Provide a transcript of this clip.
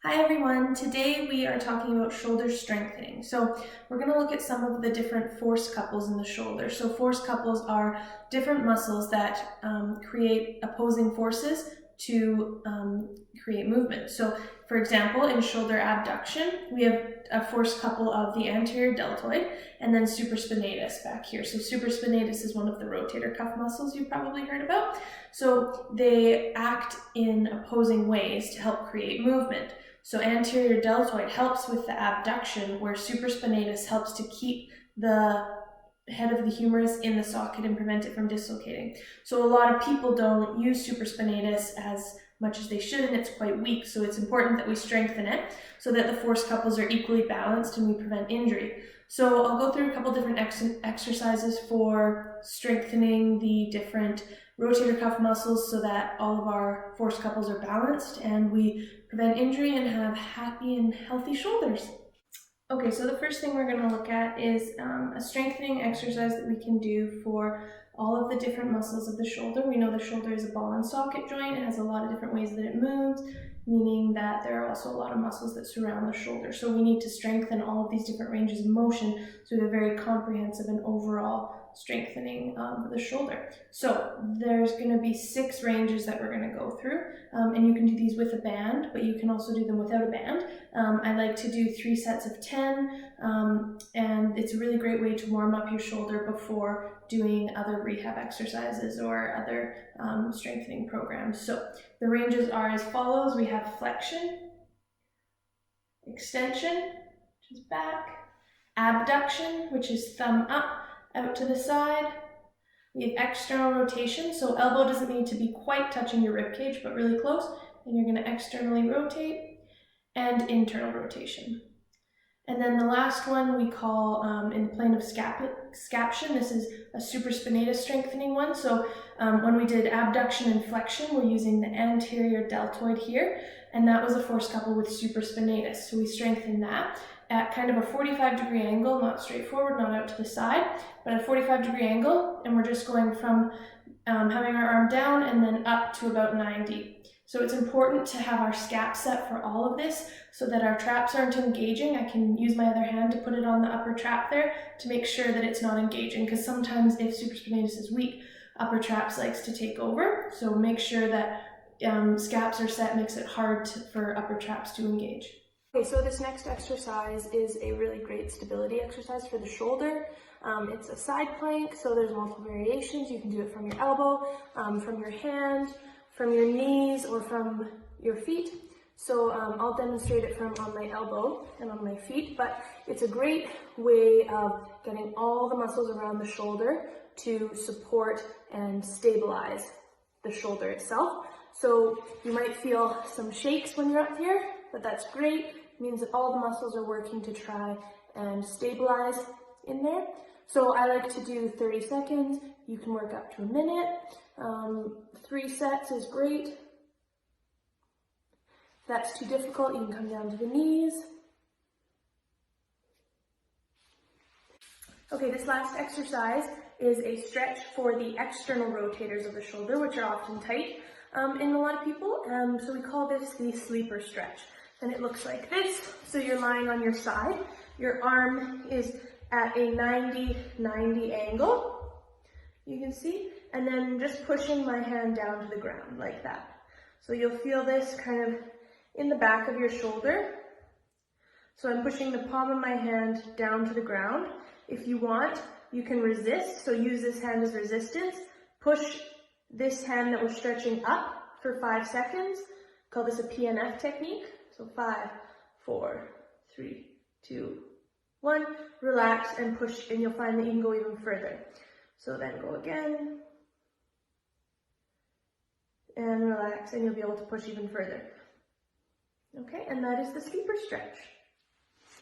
Hi everyone, today we are talking about shoulder strengthening. So we're going to look at some of the different force couples in the shoulder. So force couples are different muscles that create opposing forces to create movement. So for example, in shoulder abduction, we have a force couple of the anterior deltoid and then supraspinatus back here. So supraspinatus is one of the rotator cuff muscles you've probably heard about. So they act in opposing ways to help create movement. So anterior deltoid helps with the abduction, where supraspinatus helps to keep the head of the humerus in the socket and prevent it from dislocating. So a lot of people don't use supraspinatus as much as they should, and it's quite weak. So it's important that we strengthen it so that the force couples are equally balanced and we prevent injury. So I'll go through a couple different exercises for strengthening the different rotator cuff muscles so that all of our force couples are balanced and we prevent injury and have happy and healthy shoulders. Okay, so the first thing we're going to look at is a strengthening exercise that we can do for all of the different muscles of the shoulder. We know the shoulder is a ball and socket joint. It has a lot of different ways that it moves, meaning that there are also a lot of muscles that surround the shoulder. So we need to strengthen all of these different ranges of motion so we have a very comprehensive and overall strengthening of the shoulder. So there's going to be 6 ranges that we're going to go through, and you can do these with a band, but you can also do them without a band. I like to do 3 sets of 10, and it's a really great way to warm up your shoulder before doing other rehab exercises or other strengthening programs. So the ranges are as follows. We have flexion, extension, which is back, abduction, which is thumb up, out to the side. We have external rotation, so elbow doesn't need to be quite touching your rib cage, but really close, and you're going to externally rotate, and internal rotation. And then the last one we call, in the plane of scaption, this is a supraspinatus strengthening one. So when we did abduction and flexion, we're using the anterior deltoid here, and that was a force couple with supraspinatus. So we strengthen that at kind of a 45-degree angle, not straight forward, not out to the side, but a 45-degree angle, and we're just going from having our arm down and then up to about 90. So it's important to have our scap set for all of this so that our traps aren't engaging. I can use my other hand to put it on the upper trap there to make sure that it's not engaging, because sometimes if supraspinatus is weak, upper traps likes to take over. So make sure that scaps are set, makes it hard for upper traps to engage. Okay, so this next exercise is a really great stability exercise for the shoulder. It's a side plank, so there's multiple variations. You can do it from your elbow, from your hand, from your knees, or from your feet. So I'll demonstrate it from on my elbow and on my feet, but it's a great way of getting all the muscles around the shoulder to support and stabilize the shoulder itself. So you might feel some shakes when you're up here, but that's great. It means that all the muscles are working to try and stabilize in there. So I like to do 30 seconds. You can work up to a minute. 3 sets is great. If that's too difficult, you can come down to the knees. Okay, this last exercise is a stretch for the external rotators of the shoulder, which are often tight in a lot of people. So we call this the sleeper stretch. And it looks like this. So you're lying on your side. Your arm is at a 90 angle, you can see, and then just pushing my hand down to the ground like that. So you'll feel this kind of in the back of your shoulder. So I'm pushing the palm of my hand down to the ground. If you want, you can resist, so use this hand as resistance. Push this hand that we're stretching up for 5 seconds. Call this a PNF technique. So 5, 4, 3, 2, 1. Relax and push, and you'll find that you can go even further. So then go again, and relax, and you'll be able to push even further. Okay, and that is the sleeper stretch.